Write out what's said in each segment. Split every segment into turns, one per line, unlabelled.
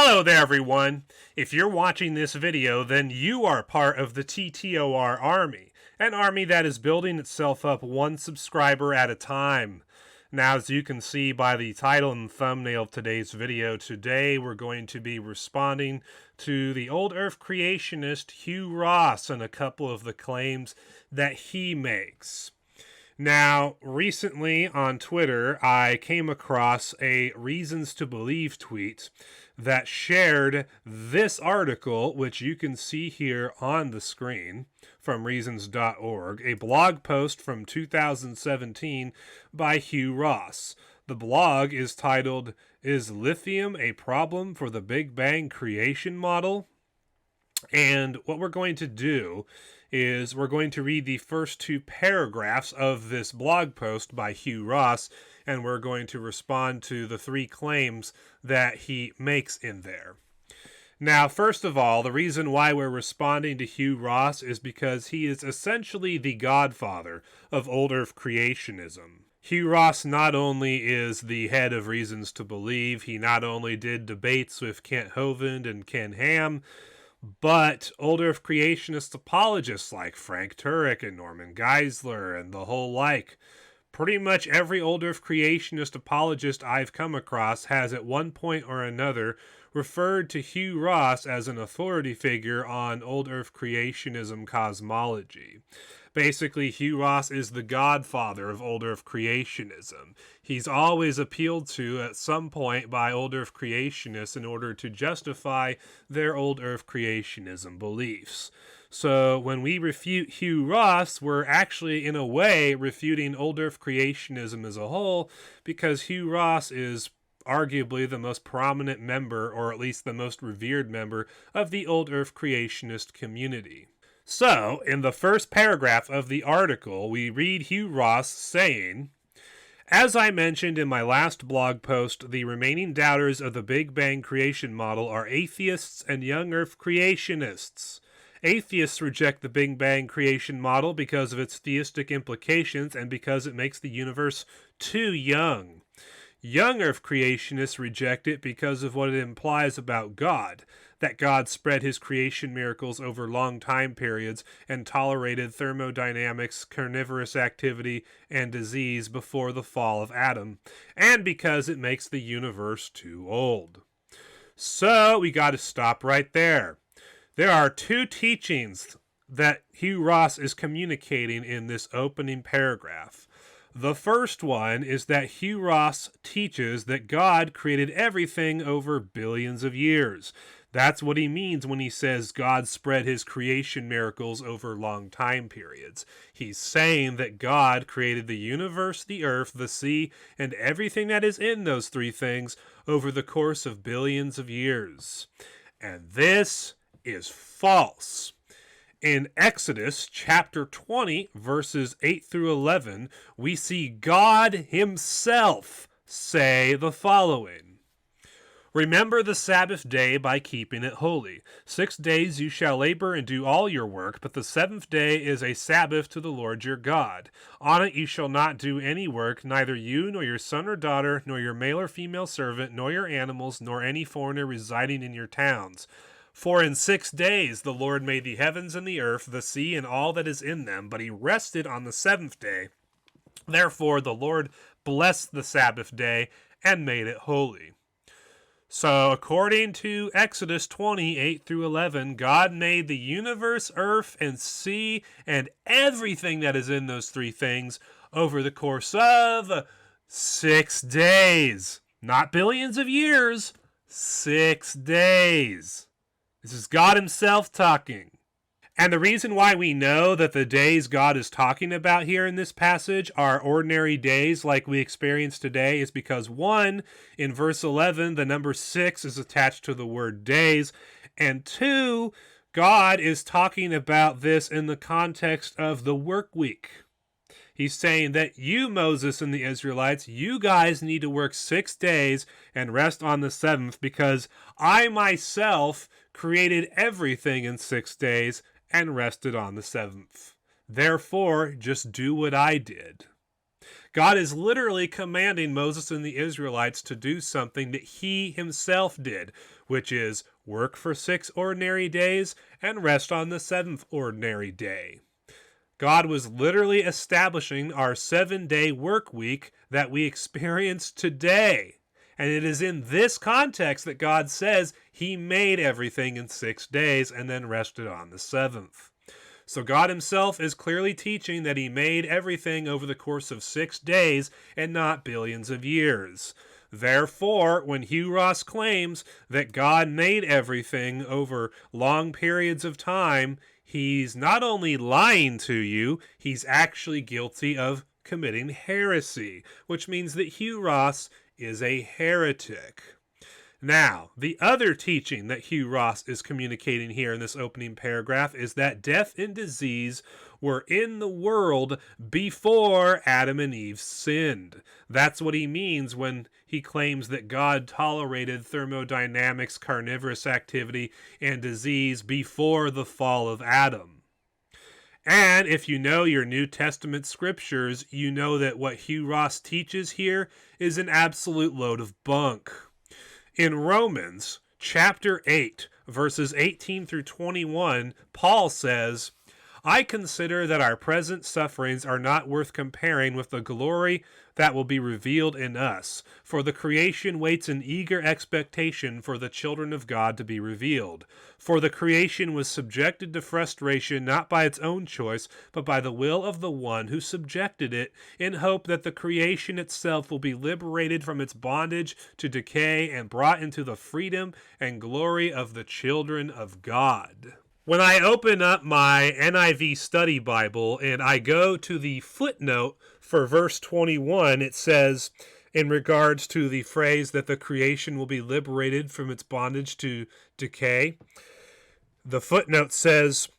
Hello there, everyone. If you're watching this video, then you are part of the TTOR army, an army that is building itself up one subscriber at a time. Now, as you can see by the title and thumbnail of today's video, today we're going to be responding to the old Earth creationist Hugh Ross and a couple of the claims that he makes. Now, recently on Twitter, I came across a Reasons to Believe tweet that shared this article, which you can see here on the screen from Reasons.org, a blog post from 2017 by Hugh Ross. The blog is titled, "Is Lithium a Problem for the Big Bang Creation Model?" And what we're going to do is we're going to read the first two paragraphs of this blog post by Hugh Ross, and we're going to respond to the three claims that he makes in there. Now, first of all, the reason why we're responding to Hugh Ross is because he is essentially the godfather of old Earth creationism. Hugh Ross not only is the head of Reasons to Believe, he not only did debates with Kent Hovind and Ken Ham, but old Earth creationist apologists like Frank Turek and Norman Geisler and the whole like. Pretty much every old Earth creationist apologist I've come across has at one point or another referred to Hugh Ross as an authority figure on old Earth creationism cosmology. Basically, Hugh Ross is the godfather of old Earth creationism. He's always appealed to at some point by old Earth creationists in order to justify their old Earth creationism beliefs. So when we refute Hugh Ross, we're actually, in a way, refuting old Earth creationism as a whole, because Hugh Ross is arguably the most prominent member, or at least the most revered member, of the old Earth creationist community. So, in the first paragraph of the article, we read Hugh Ross saying, "As I mentioned in my last blog post, the remaining doubters of the Big Bang creation model are atheists and young Earth creationists. Atheists reject the Big Bang creation model because of its theistic implications and because it makes the universe too young. Young Earth creationists reject it because of what it implies about God, that God spread his creation miracles over long time periods and tolerated thermodynamics, carnivorous activity, and disease before the fall of Adam, and because it makes the universe too old." So we got to stop right there. There are two teachings that Hugh Ross is communicating in this opening paragraph. The first one is that Hugh Ross teaches that God created everything over billions of years. That's what he means when he says God spread his creation miracles over long time periods. He's saying that God created the universe, the earth, the sea, and everything that is in those three things over the course of billions of years. And this is false. In Exodus chapter 20, verses 8 through 11, we see God himself say the following: "Remember the Sabbath day by keeping it holy. 6 days you shall labor and do all your work, but the seventh day is a Sabbath to the Lord your God. On it you shall not do any work, neither you, nor your son or daughter, nor your male or female servant, nor your animals, nor any foreigner residing in your towns. For in 6 days the Lord made the heavens and the earth, the sea, and all that is in them, but he rested on the seventh day. Therefore the Lord blessed the Sabbath day and made it holy." So according to Exodus 28 through 11, God made the universe, earth, and sea, and everything that is in those three things over the course of 6 days. Not billions of years, 6 days. This is God himself talking. And the reason why we know that the days God is talking about here in this passage are ordinary days like we experience today is because, one, in verse 11, the number 6 is attached to the word days, and two, God is talking about this in the context of the work week. He's saying that you, Moses and the Israelites, you guys need to work 6 days and rest on the seventh because I myself created everything in 6 days and rested on the seventh. Therefore, just do what I did. God is literally commanding Moses and the Israelites to do something that he himself did, which is work for 6 ordinary days and rest on the 7th ordinary day. God was literally establishing our 7-day work week that we experience today. And it is in this context that God says he made everything in 6 days and then rested on the 7th. So God himself is clearly teaching that he made everything over the course of 6 days and not billions of years. Therefore, when Hugh Ross claims that God made everything over long periods of time, he's not only lying to you, he's actually guilty of committing heresy, which means that Hugh Ross is a heretic. Now, the other teaching that Hugh Ross is communicating here in this opening paragraph is that death and disease were in the world before Adam and Eve sinned. That's what he means when he claims that God tolerated thermodynamics, carnivorous activity, and disease before the fall of Adam. And if you know your New Testament scriptures, you know that what Hugh Ross teaches here is an absolute load of bunk. In Romans chapter 8, verses 18 through 21, Paul says, I consider that our present sufferings are not worth comparing with the glory that will be revealed in us. For the creation waits in eager expectation for the children of God to be revealed. For the creation was subjected to frustration not by its own choice, but by the will of the one who subjected it, in hope that the creation itself will be liberated from its bondage to decay and brought into the freedom and glory of the children of God. When I open up my NIV study Bible and I go to the footnote for verse 21, it says, in regards to the phrase that the creation will be liberated from its bondage to decay, the footnote says,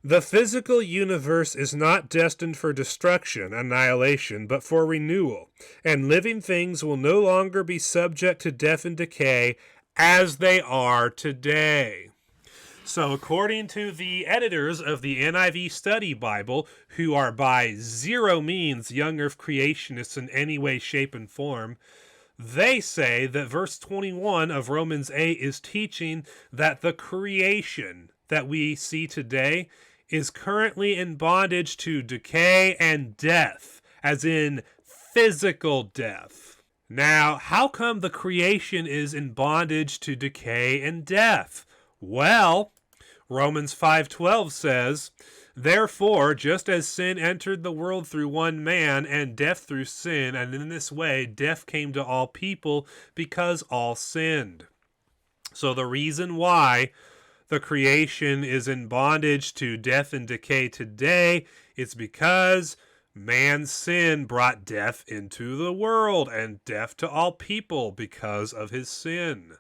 the physical universe is not destined for destruction, annihilation, but for renewal, and living things will no longer be subject to death and decay as they are today. So according to the editors of the NIV Study Bible, who are by zero means young earth creationists in any way, shape, and form, they say that verse 21 of Romans 8 is teaching that the creation that we see today is currently in bondage to decay and death, as in physical death. Now, how come the creation is in bondage to decay and death? Well, Romans 5:12 says, therefore, just as sin entered the world through one man, and death through sin, and in this way death came to all people because all sinned. So the reason why the creation is in bondage to death and decay today is because man's sin brought death into the world, and death to all people because of his sin.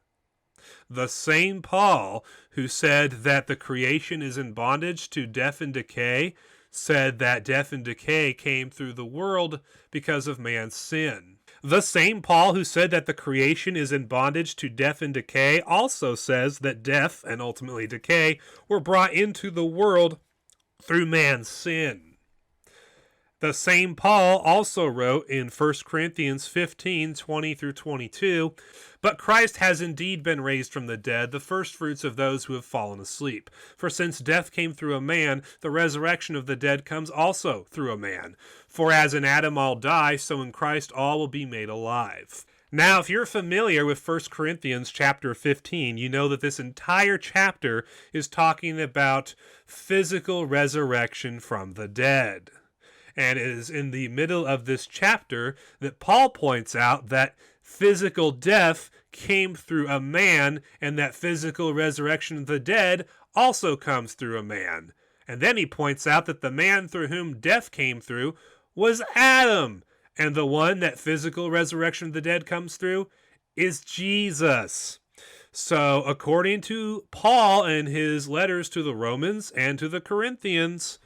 The same Paul who said that the creation is in bondage to death and decay said that death and decay came through the world because of man's sin. The same Paul who said that the creation is in bondage to death and decay also says that death and ultimately decay were brought into the world through man's sin. The same Paul also wrote in 1 Corinthians 15, 20 through 22, but Christ has indeed been raised from the dead, the firstfruits of those who have fallen asleep. For since death came through a man, the resurrection of the dead comes also through a man. For as in Adam all die, so in Christ all will be made alive. Now, if you're familiar with 1 Corinthians chapter 15, you know that this entire chapter is talking about physical resurrection from the dead. And it is in the middle of this chapter that Paul points out that physical death came through a man, and that physical resurrection of the dead also comes through a man. And then he points out that the man through whom death came through was Adam, and the one that physical resurrection of the dead comes through is Jesus. So according to Paul in his letters to the Romans and to the Corinthians,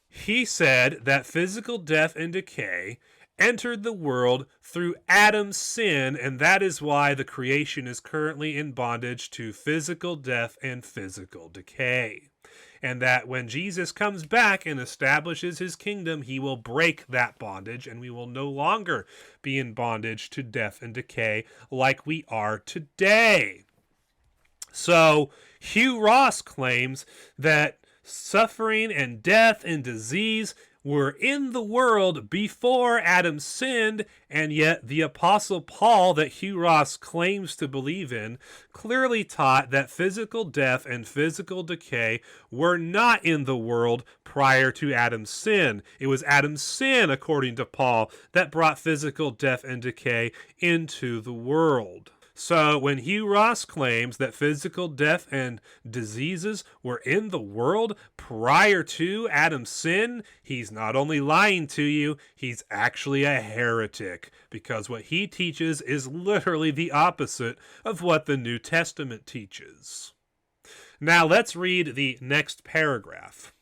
he said that physical death and decay entered the world through Adam's sin, and that is why the creation is currently in bondage to physical death and physical decay. and that when Jesus comes back and establishes his kingdom, he will break that bondage, and we will no longer be in bondage to death and decay like we are today. So Hugh Ross claims that suffering and death and disease were in the world before Adam sinned, and yet the Apostle Paul, that Hugh Ross claims to believe in, clearly taught that physical death and physical decay were not in the world prior to Adam's sin. It was Adam's sin, according to Paul, that brought physical death and decay into the world. So when Hugh Ross claims that physical death and diseases were in the world prior to Adam's sin, he's not only lying to you, he's actually a heretic, because what he teaches is literally the opposite of what the New Testament teaches. Now let's read the next paragraph.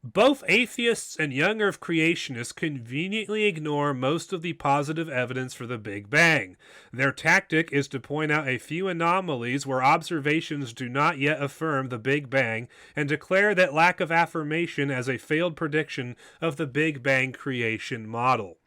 Both atheists and young earth creationists conveniently ignore most of the positive evidence for the Big Bang. Their tactic is to point out a few anomalies where observations do not yet affirm the Big Bang and declare that lack of affirmation as a failed prediction of the Big Bang creation model.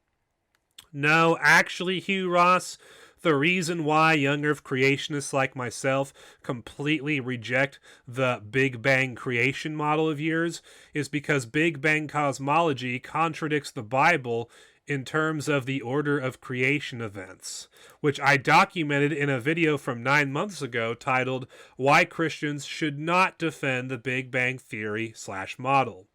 No, actually, Hugh Ross, the reason why young earth creationists like myself completely reject the Big Bang creation model of yours is because Big Bang cosmology contradicts the Bible in terms of the order of creation events, which I documented in a video from 9 months ago titled Why Christians Should Not Defend the Big Bang Theory / model.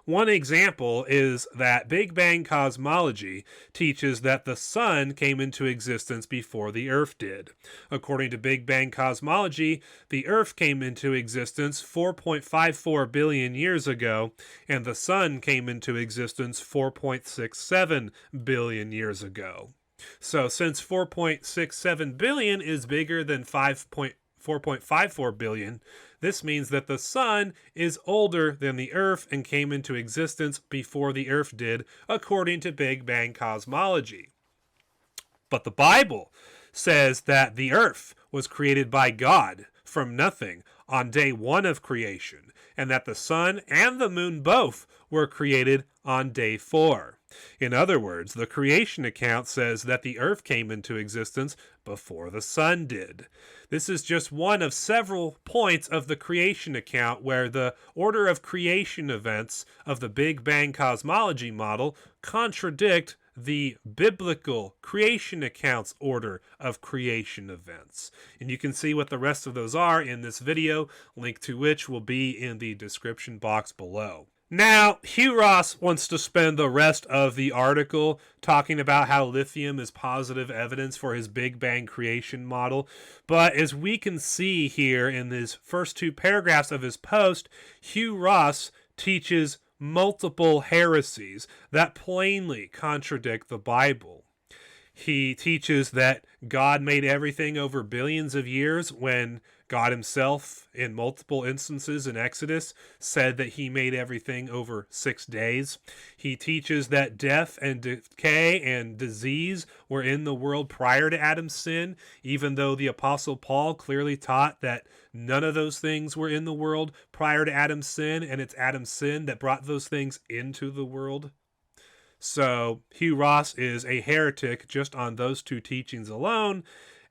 One example is that Big Bang cosmology teaches that the sun came into existence before the Earth did. According to Big Bang cosmology, the Earth came into existence 4.54 billion years ago, and the sun came into existence 4.67 billion years ago. So since 4.67 billion is bigger than 4.54 billion, this means that the sun is older than the Earth and came into existence before the Earth did, according to Big Bang cosmology. But the Bible says that the Earth was created by God from nothing on day 1 of creation, and that the sun and the moon both were created on day 4. In other words, the creation account says that the Earth came into existence before the sun did. This is just one of several points of the creation account where the order of creation events of the Big Bang cosmology model contradict the biblical creation account's order of creation events. And you can see what the rest of those are in this video, link to which will be in the description box below. Now, Hugh Ross wants to spend the rest of the article talking about how lithium is positive evidence for his Big Bang creation model, but as we can see here in these first 2 paragraphs of his post, Hugh Ross teaches multiple heresies that plainly contradict the Bible. He teaches that God made everything over billions of years when God himself, in multiple instances in Exodus, said that he made everything over 6 days. He teaches that death and decay and disease were in the world prior to Adam's sin, even though the Apostle Paul clearly taught that none of those things were in the world prior to Adam's sin, and it's Adam's sin that brought those things into the world. So Hugh Ross is a heretic just on those 2 teachings alone.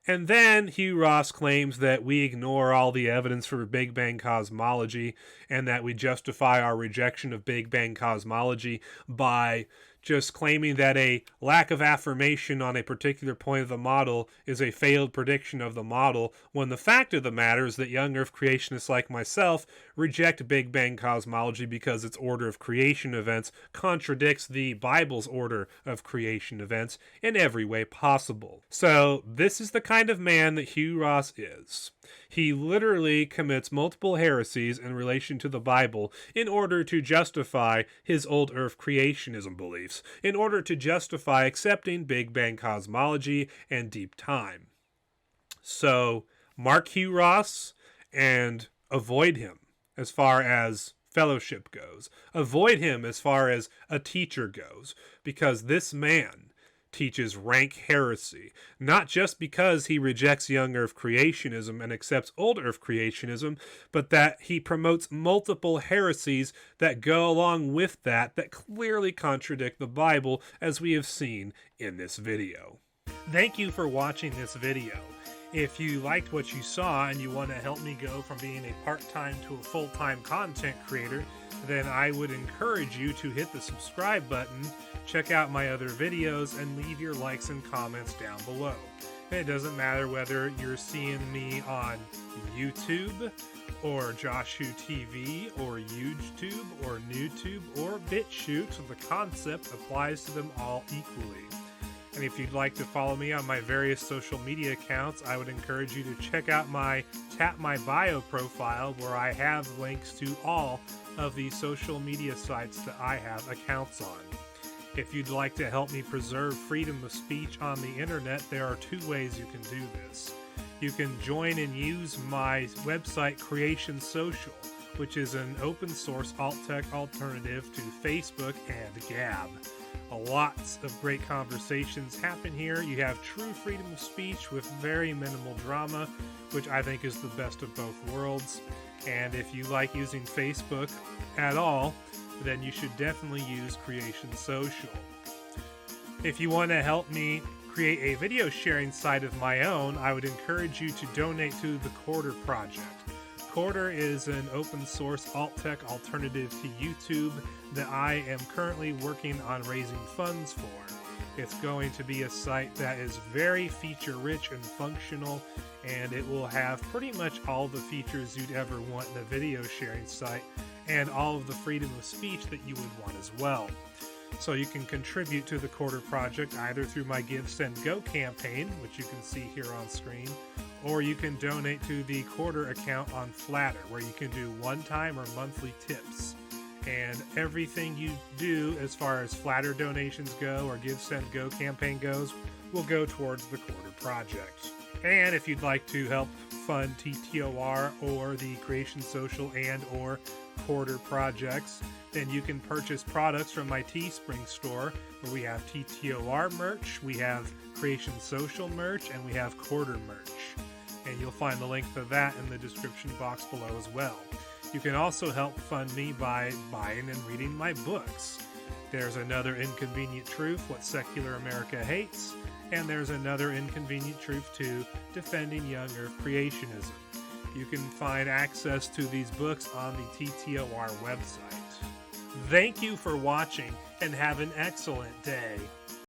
And then Hugh Ross claims that we ignore all the evidence for Big Bang cosmology and that we justify our rejection of Big Bang cosmology by just claiming that a lack of affirmation on a particular point of the model is a failed prediction of the model, when the fact of the matter is that young earth creationists like myself reject Big Bang cosmology because its order of creation events contradicts the Bible's order of creation events in every way possible. So this is the kind of man that Hugh Ross is. He literally commits multiple heresies in relation to the Bible in order to justify his old earth creationism beliefs, in order to justify accepting Big Bang cosmology and deep time. So mark Hugh Ross and avoid him as far as fellowship goes. Avoid him as far as a teacher goes, because this man teaches rank heresy, not just because he rejects young earth creationism and accepts old earth creationism, but that he promotes multiple heresies that go along with that clearly contradict the Bible, as we have seen in this video. Thank you for watching this video. If you liked what you saw and you want to help me go from being a part-time to a full-time content creator, then I would encourage you to hit the subscribe button, check out my other videos, and leave your likes and comments down below. It doesn't matter whether you're seeing me on YouTube, or JoshU TV, or YouTube, or NewTube, or BitChute, the concept applies to them all equally. And if you'd like to follow me on my various social media accounts, I would encourage you to check out my Tap My Bio profile, where I have links to all of the social media sites that I have accounts on. If you'd like to help me preserve freedom of speech on the internet, there are two ways you can do this. You can join and use my website Creation Social, which is an open source alt-tech alternative to Facebook and Gab. Lots of great conversations happen here. You have true freedom of speech with very minimal drama, which I think is the best of both worlds. And if you like using Facebook at all, then you should definitely use Creation Social. If you want to help me create a video sharing site of my own, I would encourage you to donate to the Quarter Project. Quarter is an open source alt-tech alternative to YouTube that I am currently working on raising funds for. It's going to be a site that is very feature rich and functional, and it will have pretty much all the features you'd ever want in a video sharing site, and all of the freedom of speech that you would want as well. So you can contribute to the Quarter Project either through my GiveSendGo campaign, which you can see here on screen, or you can donate to the Quarter account on Flattr, where you can do one-time or monthly tips. And everything you do as far as Flattr donations go or GiveSendGo campaign goes will go towards the Quarter Project. And if you'd like to help fund TTOR or the Creation Social and or Quarter projects, then you can purchase products from my Teespring store, where we have TTOR merch, we have Creation Social merch, and we have Quarter merch. And you'll find the link for that in the description box below as well. You can also help fund me by buying and reading my books. There's another Inconvenient Truth, What Secular America Hates, and there's another Inconvenient Truth too, Defending Young Earth Creationism. You can find access to these books on the TTOR website. Thank you for watching, and have an excellent day.